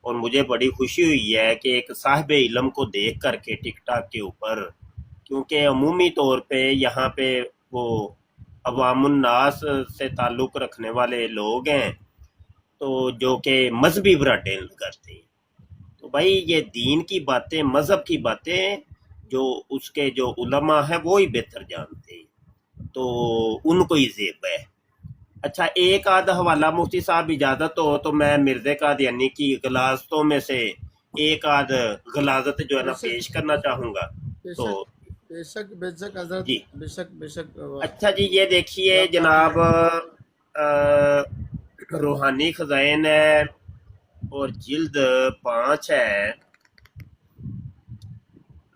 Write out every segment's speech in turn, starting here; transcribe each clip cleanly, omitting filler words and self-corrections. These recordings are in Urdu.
اور مجھے بڑی خوشی ہوئی ہے کہ ایک صاحب علم کو دیکھ کر کے ٹک ٹاک کے اوپر، کیونکہ عمومی طور پہ یہاں پہ وہ عوام الناس سے تعلق رکھنے والے لوگ ہیں تو جو کہ مذہبی براڈیں کرتے ہیں، تو بھائی یہ دین کی باتیں، مذہب کی باتیں جو اس کے جو علماء ہیں وہی بہتر جانتے ہیں، تو ان کو ہی زیب ہے۔ اچھا ایک آدھ حوالہ مفتی صاحب اجازت ہو تو میں مرزا قادیانی کی غلاظتوں میں سے ایک آدھ غلاظت جو ہے نا بے شک پیش کرنا چاہوں گا بے تو شک بے شک بے شک حضرت، جی۔ بے شک اچھا جی یہ دیکھیے جواب جناب، فرمائیں۔ روحانی خزائن ہے اور جلد 5 ہے،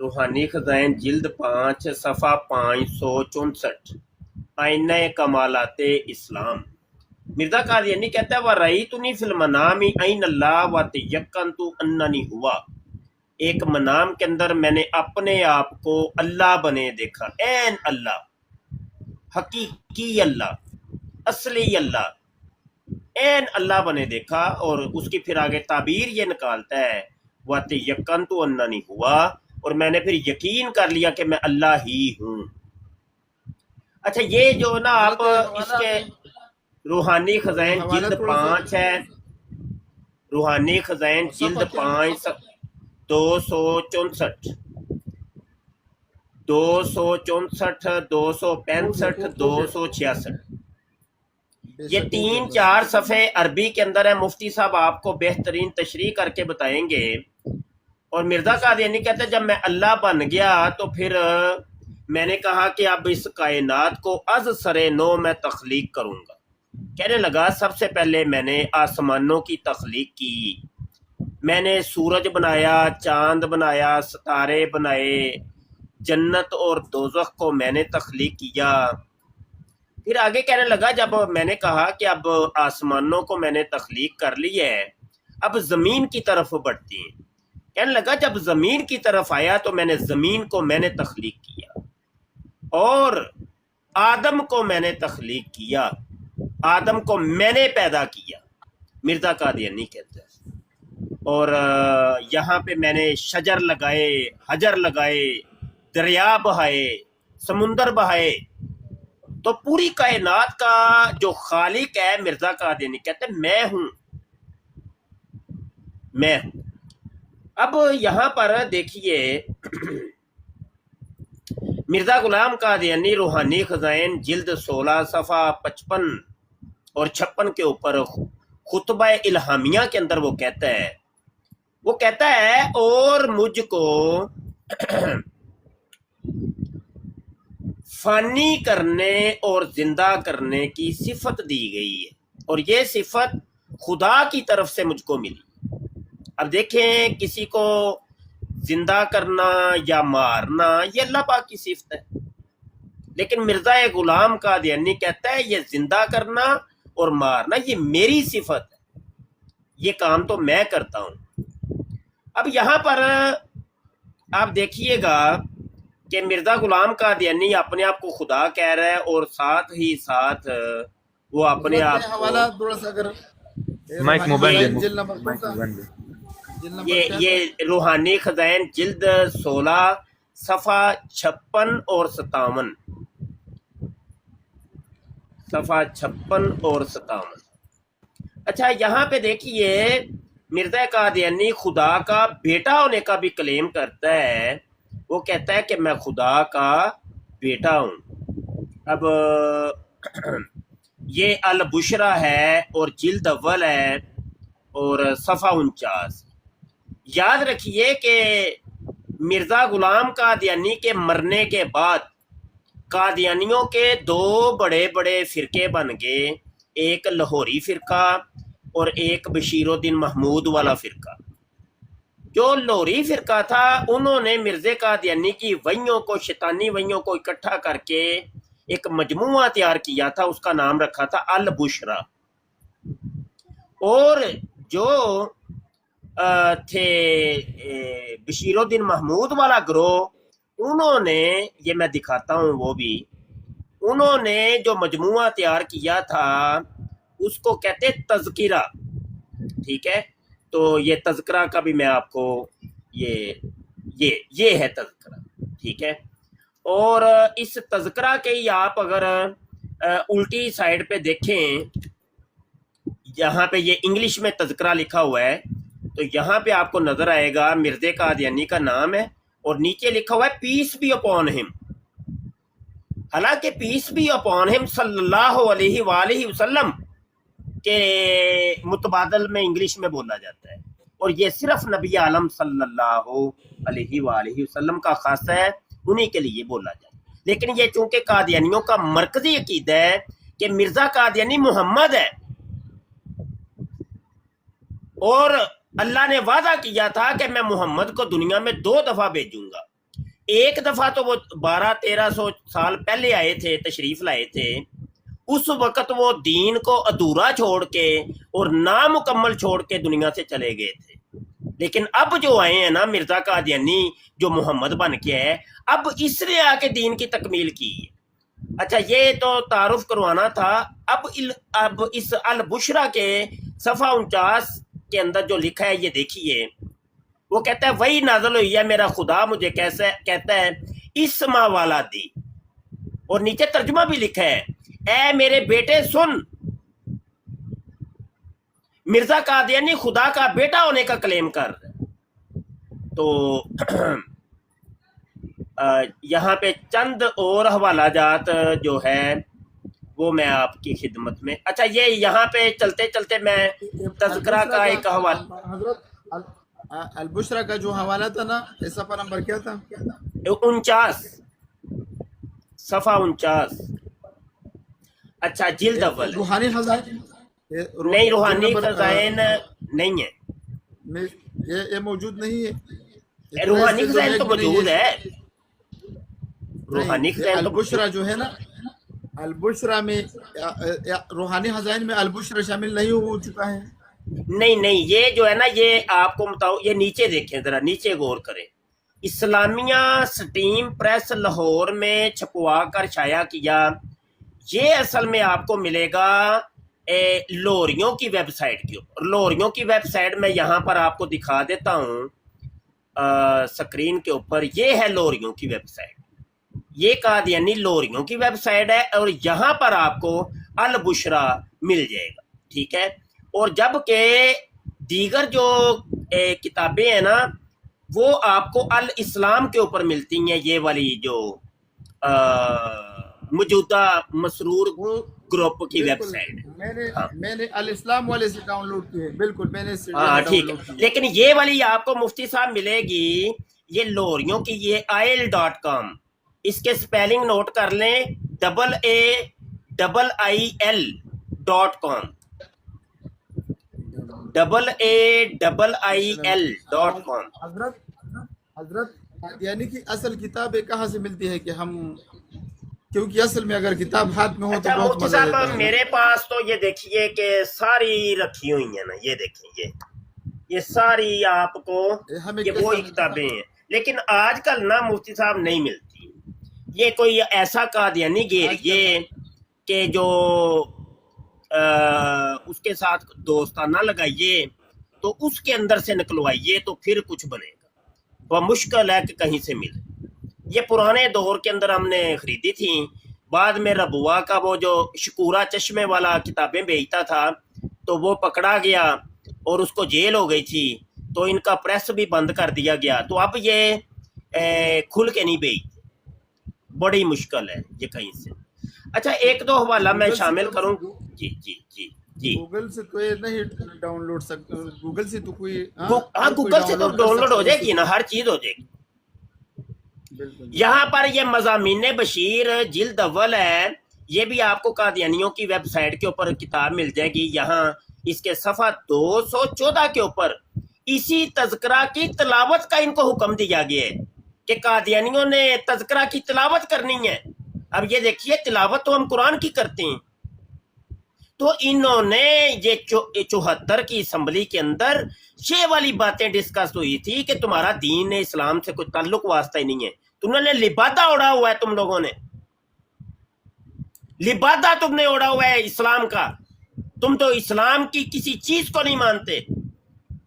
روحانی خزائن جلد 5 صفحہ 564، آئینہ کمالات اسلام۔ مرزا قادیانی کہتا ہے وَرَأَيْتُنِي فِي الْمَنَامِ عَيْنَ اللَّهِ وَتَيَقَّنْتُ أَنَّنِي هُوَ، ایک منام کے اندر میں نے اپنے آپ کو اللہ بنے دیکھا، این اللہ، حقیقی اللہ، اصلی اللہ، این اللہ بنے دیکھا۔ اور اس کی پھر آگے تعبیر یہ نکالتا ہے وَتَيَقَّنْتُ أَنَّنِي هُوَ، اور میں نے پھر یقین کر لیا کہ میں اللہ ہی ہوں۔ اچھا یہ جو نا آپ حضرت ایک اس حوالہ کے روحانی خزائن حوالہ جلد تھوڑا سا 5 ہے، روحانی خزائن جلد صفحہ کیا ہے؟ 5 264، 264، 265، 266، بے یہ شک ہو گیا 3-4 صفحے عربی کے اندر ہے، مفتی صاحب آپ کو بہترین تشریح کر کے بتائیں گے۔ اور مرزا بے شک قادیانی کہتے ہیں جب میں اللہ بن گیا تو پھر میں نے کہا کہ اب اس کائنات کو از سرے نو میں تخلیق کروں گا۔ کہنے لگا سب سے پہلے میں نے آسمانوں کی تخلیق کی، میں نے سورج بنایا، چاند بنایا، ستارے بنائے، جنت اور دوزخ کو میں نے تخلیق کیا۔ پھر آگے کہنے لگا جب میں نے کہا کہ اب آسمانوں کو میں نے تخلیق کر لی ہے، اب زمین کی طرف بڑھتی ہیں۔ کہنے لگا جب زمین کی طرف آیا تو میں نے زمین کو میں نے تخلیق کیا اور آدم کو میں نے تخلیق کیا، آدم کو میں نے پیدا کیا، مرزا قادیانی کہتے ہیں۔ اور یہاں پہ میں نے شجر لگائے، حجر لگائے، دریا بہائے، سمندر بہائے، تو پوری کائنات کا جو خالق ہے مرزا قادیانی کہتے ہیں میں ہوں، میں ہوں۔ اب یہاں پر دیکھیے مرزا غلام قادیانی روحانی خزائن جلد 16 صفحہ 55 اور 56 کے اوپر خطبہ الہامیہ کے اندر وہ کہتا ہے اور مجھ کو فانی کرنے اور زندہ کرنے کی صفت دی گئی ہے، اور یہ صفت خدا کی طرف سے مجھ کو ملی۔ اب دیکھیں کسی کو زندہ کرنا یا مارنا یہ اللہ پاک کی صفت ہے، لیکن مرزا غلام قادیانی کہتا ہے یہ زندہ کرنا اور مارنا یہ میری صفت ہے، یہ کام تو میں کرتا ہوں۔ اب یہاں پر آپ دیکھیے گا کہ مرزا غلام قادیانی اپنے آپ کو خدا کہہ رہا ہے اور ساتھ ہی ساتھ وہ اپنے حضرت آپ کو حوالہ تھوڑا سا اگر مائک روحانی موبائل خزائن دے، جلد نمبر کون مائک سا؟ موبائل دے۔ جلد نمبر کیا تھا؟ یہ روحانی خزائن جلد 16 صفحہ 56 اور 57، صفحہ 56 اور 57۔ اچھا یہاں پہ دیکھیے مرزا قادیانی خدا کا بیٹا ہونے کا بھی کلیم کرتا ہے، وہ کہتا ہے کہ میں خدا کا بیٹا ہوں۔ اب یہ البشرا ہے اور جلد اول ہے اور صفحہ 49۔ یاد رکھیے کہ مرزا غلام قادیانی کے مرنے کے بعد قادیانیوں کے 2 بڑے بڑے فرقے بن گئے، ایک لاہوری فرقہ اور ایک بشیر الدین محمود والا فرقہ۔ جو لاہوری فرقہ تھا انہوں نے مرزا قادیانی کی وحیوں کو، شیطانی وحیوں کو اکٹھا کر کے ایک مجموعہ تیار کیا تھا، اس کا نام رکھا تھا البشرا۔ اور جو تھے بشیر الدین محمود والا گروہ، انہوں نے، یہ میں دکھاتا ہوں وہ بھی، انہوں نے جو مجموعہ تیار کیا تھا اس کو کہتے تذکرہ، ٹھیک ہے، تو یہ تذکرہ کا بھی میں آپ کو یہ ہے تذکرہ، ٹھیک ہے۔ اور اس تذکرہ کے ہی آپ اگر الٹی سائڈ پہ دیکھیں، یہاں پہ یہ انگلش میں تذکرہ لکھا ہوا ہے، تو یہاں پہ آپ کو نظر آئے گا مرزا قادیانی کا نام ہے اور نیچے لکھا ہوا ہے پیس بی اپون ہم۔ حالانکہ پیس بی اپون ہم صلی اللہ علیہ وآلہ وسلم کے متبادل میں انگلش میں بولا جاتا ہے، اور یہ صرف نبی عالم صلی اللہ علیہ وآلہ وسلم کا خاص ہے، انہی کے لیے بولا جاتا ہے۔ لیکن یہ چونکہ قادیانیوں کا مرکزی عقیدہ ہے کہ مرزا قادیانی محمد ہے، اور اللہ نے وعدہ کیا تھا کہ میں محمد کو دنیا میں 2 دفعہ بھیجوں گا۔ ایک دفعہ تو وہ 1200-1300 سال پہلے آئے تھے، تشریف لائے تھے، اس وقت وہ دین کو ادھورا چھوڑ کے اور نامکمل چھوڑ کے دنیا سے چلے گئے تھے۔ لیکن اب جو آئے ہیں نا مرزا قادیانی جو محمد بن کے ہے، اب اس نے آ کے دین کی تکمیل کی ہے۔ اچھا، یہ تو تعارف کروانا تھا۔ اب اس البشرا کے صفحہ 49 کے اندر جو لکھا ہے یہ دیکھیے، وہ کہتا ہے وہی نازل ہوئی ہے، میرا خدا مجھے کیسے کہتا ہے اسما والا دی، اور نیچے ترجمہ بھی لکھا ہے، اے میرے بیٹے سن۔ مرزا قادیانی خدا کا بیٹا ہونے کا کلیم کر رہا ہے۔ تو یہاں پہ چند اور حوالہ جات جو ہے وہ میں آپ کی خدمت میں۔ اچھا، یہ یہاں پہ چلتے چلتے میں تذکرہ کا ایک حوالہ، حضرت البشرا کا جو حوالہ تھا نا، صفحہ نمبر کیا تھا؟ 49، صفحہ 49۔ اچھا، جلد اول ہے۔ روحانی خزائن نہیں، روحانی خزائن نہیں ہے، یہ موجود نہیں ہے۔ روحانی خزائن تو موجود ہے، روحانی خزائن تو البشرا جو ہے نا، البشرا میں روحانی خزائن میں البشرا شامل نہیں ہو چکا ہے۔ نہیں، یہ جو ہے نا، یہ آپ کو بتاؤ، یہ نیچے دیکھیں، ذرا نیچے غور کریں۔ اسلامیہ سٹیم پریس لاہور میں چھپوا کر شائع کیا، یہ اصل میں آپ کو ملے گا لوریوں کی ویب سائٹ کے اوپر۔ لوریوں کی ویب سائٹ میں یہاں پر آپ کو دکھا دیتا ہوں سکرین کے اوپر، یہ ہے لوریوں کی ویب سائٹ، یہ قادیانی لوریوں کی ویب سائٹ ہے، اور یہاں پر آپ کو البشرا مل جائے گا، ٹھیک ہے۔ اور جبکہ دیگر جو کتابیں ہیں نا، وہ آپ کو الاسلام کے اوپر ملتی ہیں، یہ والی جو موجودہ مسرور گروپ کی ویب سائٹ ہے۔ میں نے الاسلام والے سے ڈاؤن لوڈ کی ہے، بالکل میں نے ہاں ٹھیک ہے، لیکن یہ والی آپ کو مفتی صاحب ملے گی، یہ لوریوں کی، یہ AIL.com، اس کے سپیلنگ نوٹ کر لیں، AAIL.com، AAIL.com۔ حضرت یعنی کہ اصل کتابیں کہاں سے ملتی ہے کہ ہم، کیونکہ اصل میں اگر کتاب ہاتھ میں ہو تو اچھا بہت مفتی مزہ صاحب، آتا ہے۔ میرے پاس تو یہ دیکھیے کہ ساری رکھی ہوئی ہیں نا، یہ دیکھیں، یہ ساری آپ کو ہمیں یہ وہی کتابیں ہیں، لیکن آج کل نا مفتی صاحب نہیں ملتی۔ یہ کوئی ایسا قادیانی گھیریے کہ جو اس کے ساتھ دوستانہ لگائیے تو اس کے اندر سے نکلوائیے تو پھر کچھ بنے گا، وہ مشکل ہے کہ کہیں سے ملے۔ یہ پرانے دور کے اندر ہم نے خریدی تھیں، بعد میں ربوا کا وہ جو شکورہ چشمے والا کتابیں بیچتا تھا تو وہ پکڑا گیا اور اس کو جیل ہو گئی تھی، تو ان کا پریس بھی بند کر دیا گیا، تو اب یہ کھل کے نہیں بیچتے، بڑی مشکل ہے یہ کہیں سے۔ اچھا، ایک دو حوالہ میں شامل کروں۔ جی جی جی جی، گوگل سے تو یہ نہیں ڈاؤن لوڈ سکتا، گوگل سے تو کوئی، ہاں گوگل سے تو ڈاؤن لوڈ ہو جائے گی نا، ہر چیز ہو جائے گی۔ یہاں پر یہ مضامین بشیر جلد اول ہے، یہ بھی آپ کو قادیانیوں کی ویب سائٹ کے اوپر کتاب مل جائے گی۔ یہاں اس کے صفحہ 214 کے اوپر اسی تذکرہ کی تلاوت کا ان کو حکم دیا گیا ہے کہ قادیانیوں نے تذکرہ کی تلاوت کرنی ہے۔ اب یہ دیکھیے، تلاوت تو ہم قرآن کی کرتے ہیں، تو انہوں نے یہ 74 کی اسمبلی کے اندر یہ والی باتیں ڈسکس ہوئی تھی کہ تمہارا دین اسلام سے کوئی تعلق واسطہ ہی نہیں ہے، تم نے لبادہ اڑا ہوا ہے، تم لوگوں نے لبادہ تم نے اڑا ہوا ہے اسلام کا، تم تو اسلام کی کسی چیز کو نہیں مانتے۔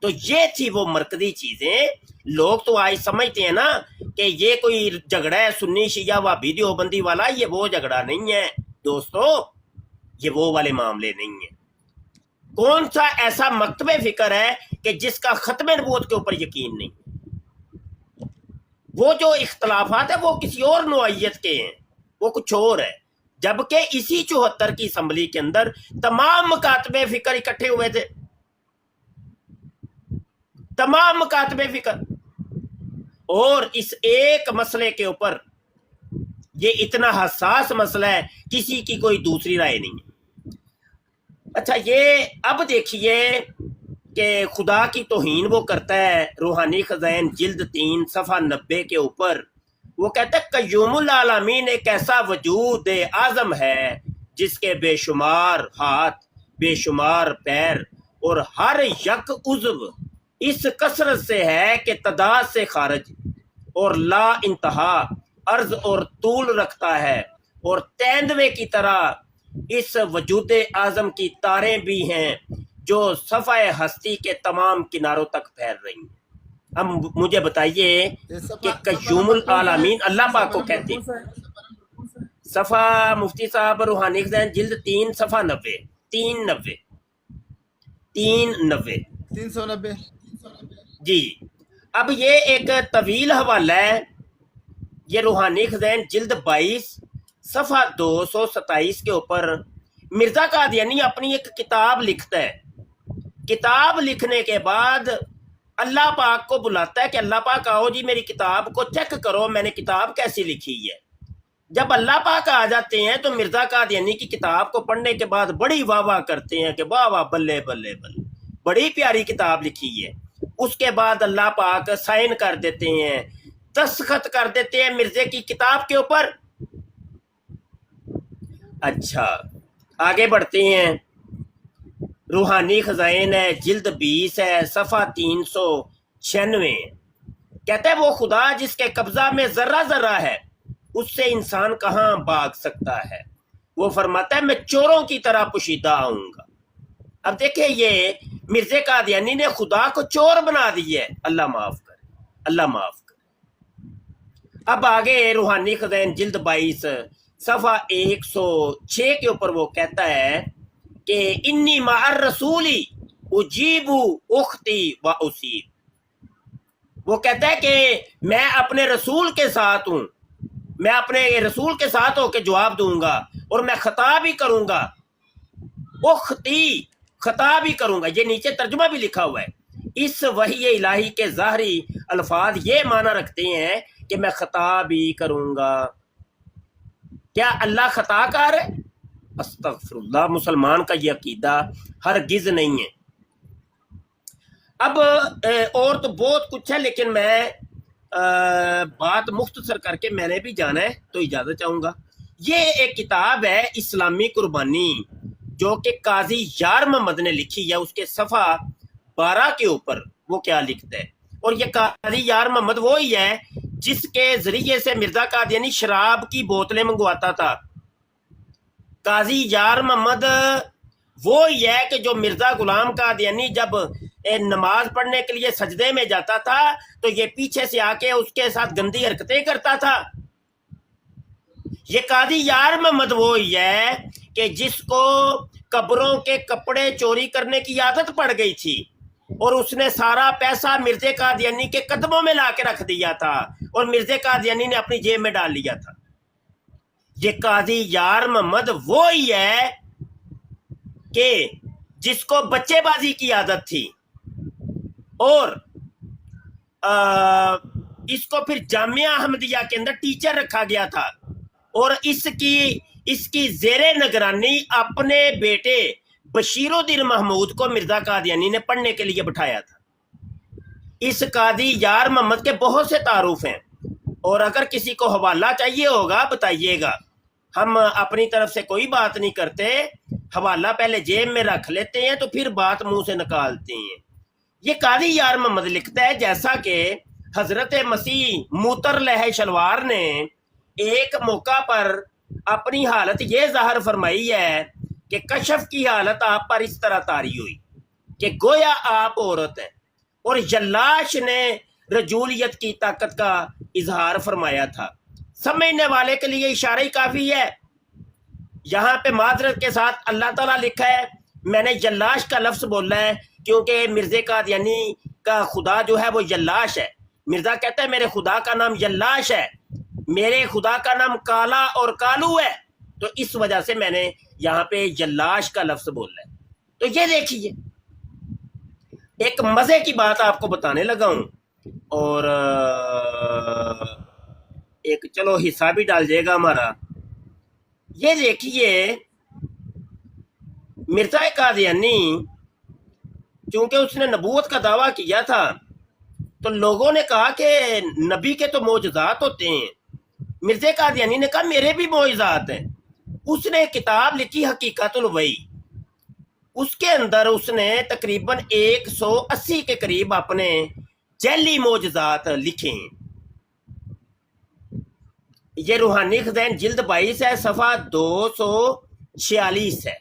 تو یہ تھی وہ مرکزی چیزیں. لوگ تو آج سمجھتے ہیں نا کہ یہ کوئی جھگڑا ہے سنی شیعہ وہابی دیوبندی والا. یہ وہ جھگڑا نہیں ہے دوستو، یہ وہ والے معاملے نہیں ہیں. کون سا ایسا مکتب فکر ہے کہ جس کا ختم نبوت کے اوپر یقین نہیں؟ وہ جو اختلافات ہیں وہ کسی اور نوعیت کے ہیں، وہ کچھ اور ہے. جبکہ اسی 74 کی اسمبلی کے اندر تمام مکاتب فکر اکٹھے ہوئے تھے، تمام مکاتب فکر، اور اس ایک مسئلے کے اوپر، یہ اتنا حساس مسئلہ ہے، کسی کی کوئی دوسری رائے نہیں ہے. اچھا یہ اب دیکھیے کہ خدا کی توہین وہ کرتا ہے روحانی خزائن جلد 3 صفحہ 90 کے اوپر. وہ کہتا ہے قیوم العالمین ایک ایسا وجود اعظم ہے جس کے بے شمار ہاتھ، بے شمار پیر اور ہر یک عضو اس کثرت سے ہے کہ تعداد سے خارج اور لا انتہا عرض اور طول رکھتا ہے، اور تیندوے کی طرح اس وجود اعظم کی تاریں بھی ہیں جو صفحہ ہستی کے تمام کناروں تک پھیل رہی ہیں. اب مجھے بتائیے کہ قیوم العالمین اللہ پاک کو کہتے ہیں. صفحہ مفتی صاحب روحانی خزائن جلد 3 صفحہ 90 390 390 جی. اب یہ ایک طویل حوالہ ہے، یہ روحانی خزائن جلد 22 صفحہ 227 کے اوپر مرزا قادیانی اپنی ایک کتاب لکھتا ہے. کتاب لکھنے کے بعد اللہ پاک کو بلاتا ہے کہ اللہ پاک آؤ جی میری کتاب کو چیک کرو، میں نے کتاب کیسی لکھی ہے. جب اللہ پاک آ جاتے ہیں تو مرزا قادیانی کی کتاب کو پڑھنے کے بعد بڑی واہ واہ کرتے ہیں کہ واہ واہ بلے بلے بلے، بڑی پیاری کتاب لکھی ہے. اس کے بعد اللہ پاک سائن کر دیتے ہیں، دستخط کر دیتے ہیں مرزے کی کتاب کے اوپر. اچھا آگے بڑھتے ہیں. روحانی خزائن ہے جلد 20 ہے صفحہ 396. کہتا ہے وہ خدا جس کے قبضہ میں ذرہ ذرہ ہے اس سے انسان کہاں بھاگ سکتا ہے. وہ فرماتا ہے میں چوروں کی طرح پوشیدہ آؤں گا. اب دیکھیں یہ مرزا قادیانی نے خدا کو چور بنا دی ہے. اللہ معاف کرے، اللہ معاف کرے. اب آگے روحانی خزائن جلد 22 صفحہ 106 کے اوپر وہ کہتا ہے کہ انی مع الرسولی اجیب اختی و اصیب. وہ کہتا ہے کہ میں اپنے رسول کے ساتھ ہوں، میں اپنے رسول کے ساتھ ہو کے جواب دوں گا، اور میں خطا بھی کروں گا. اختی، خطا بھی کروں گا. یہ نیچے ترجمہ بھی لکھا ہوا ہے. اس وحی الہی کے ظاہری الفاظ یہ معنی رکھتے ہیں کہ میں خطا بھی کروں گا. کیا اللہ خطا کار ہے؟ استغفر اللہ. مسلمان کا یہ عقیدہ ہرگز نہیں ہے. اب اور تو بہت کچھ ہے، لیکن میں بات مختصر کر کے میں نے بھی جانا ہے تو اجازت چاہوں گا. یہ ایک کتاب ہے اسلامی قربانی جو کہ قاضی یار محمد نے لکھی ہے. اس کے صفحہ 12 کے اوپر وہ کیا لکھتا ہے. اور یہ قاضی یار محمد وہی ہے جس کے ذریعے سے مرزا قادیانی شراب کی بوتلیں منگواتا تھا. قاضی یار محمد وہی ہے کہ جو مرزا غلام قادیانی جب نماز پڑھنے کے لیے سجدے میں جاتا تھا تو یہ پیچھے سے آ کے اس کے ساتھ گندی حرکتیں کرتا تھا. یہ قاضی یار محمد وہی ہے کہ جس کو قبروں کے کپڑے چوری کرنے کی عادت پڑ گئی تھی اور اس نے سارا پیسہ مرزا قادیانی کے قدموں میں لا کے رکھ دیا تھا اور مرزا قادیانی نے اپنی جیب میں ڈال لیا تھا. یہ قاضی یار محمد وہی ہے کہ جس کو بچے بازی کی عادت تھی اور اس کو پھر جامعہ احمدیہ کے اندر ٹیچر رکھا گیا تھا اور اس کی زیر نگرانی اپنے بیٹے بشیر الدین محمود کو مرزا قادیانی نے پڑھنے کے لیے بٹھایا تھا. اس قاضی یار محمد کے بہت سے تعارف ہیں اور اگر کسی کو حوالہ چاہیے ہوگا بتائیے گا. ہم اپنی طرف سے کوئی بات نہیں کرتے، حوالہ پہلے جیب میں رکھ لیتے ہیں تو پھر بات منہ سے نکالتے ہیں. یہ قاضی یار محمد لکھتا ہے جیسا کہ حضرت مسیح موتر لہ شلوار نے ایک موقع پر اپنی حالت یہ ظاہر فرمائی ہے کہ کشف کی حالت آپ پر اس طرح طاری ہوئی کہ گویا آپ عورت ہیں. اور جلاش نے رجولیت کی طاقت کا اظہار فرمایا تھا۔ سمجھنے والے کے لیے اشارہ ہی کافی ہے۔ یہاں پہ معذرت کے ساتھ اللہ تعالیٰ لکھا ہے، میں نے جلاش کا لفظ بولا ہے کیونکہ مرزا قادیانی کا خدا جو ہے وہ جلاش ہے۔ مرزا کہتا ہے میرے خدا کا نام جلاش ہے، میرے خدا کا نام کالا اور کالو ہے، تو اس وجہ سے میں نے یہاں پہ جلاش کا لفظ بولا ہے۔ تو یہ دیکھیے ایک مزے کی بات آپ کو بتانے لگا ہوں، اور ایک چلو حصہ بھی ڈال جائے گا ہمارا۔ یہ دیکھیے مرزا قادیانی چونکہ اس نے نبوت کا دعویٰ کیا تھا تو لوگوں نے کہا کہ نبی کے تو معجزات ہوتے ہیں۔ مرزا قادیانی نے کہا میرے بھی معجزات ہیں۔ اس نے کتاب لکھی حقیقت الوحی، اس کے اندر اس نے تقریباً 180 کے قریب اپنے جعلی معجزات لکھے ہیں۔ یہ روحانی خزائن جلد 22 ہے، صفحہ 246 ہے۔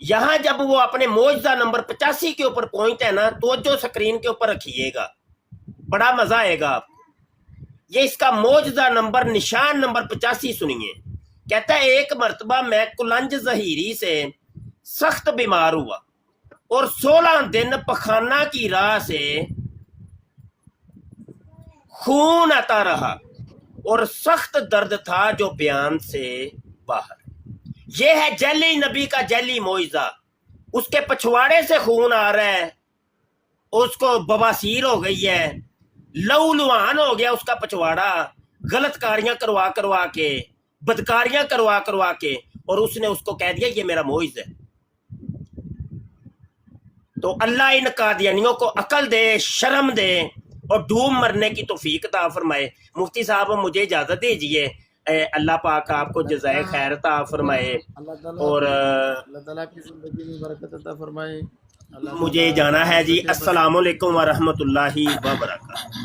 یہاں جب وہ اپنے معجزہ نمبر 85 کے اوپر پہنچتا ہے نا، توجہ سکرین کے اوپر رکھیے گا، بڑا مزہ آئے گا آپ کو۔ یہ اس کا معجزہ نمبر نشان نمبر 85 سنیے۔ کہتا ہے ایک مرتبہ میں کلنج ظہیری سے سخت بیمار ہوا اور 16 دن پخانہ کی راہ سے خون آتا رہا اور سخت درد تھا جو بیان سے باہر۔ یہ ہے جعلی نبی کا جعلی معجزہ۔ اس کے پچھواڑے سے خون آ رہا ہے، اس کو بواسیر ہو گئی ہے، لہو لہان ہو گیا اس کا پچھواڑا، غلط کاریاں کروا کے، بدکاریاں کروا کے، اور اس نے اس کو کہہ دیا یہ میرا معجزہ ہے۔ تو اللہ ان قادیانیوں کو عقل دے، شرم دے اور ڈوب مرنے کی توفیق عطا فرمائے۔ مفتی صاحب مجھے اجازت دیجیے، اللہ پاک آپ کو جزائے خیر عطا فرمائے، اور اللہ تعالیٰ کی زندگی میں برکت عطا فرمائے۔ مجھے جانا ہے جی۔ السلام علیکم ورحمۃ اللہ وبرکاتہ۔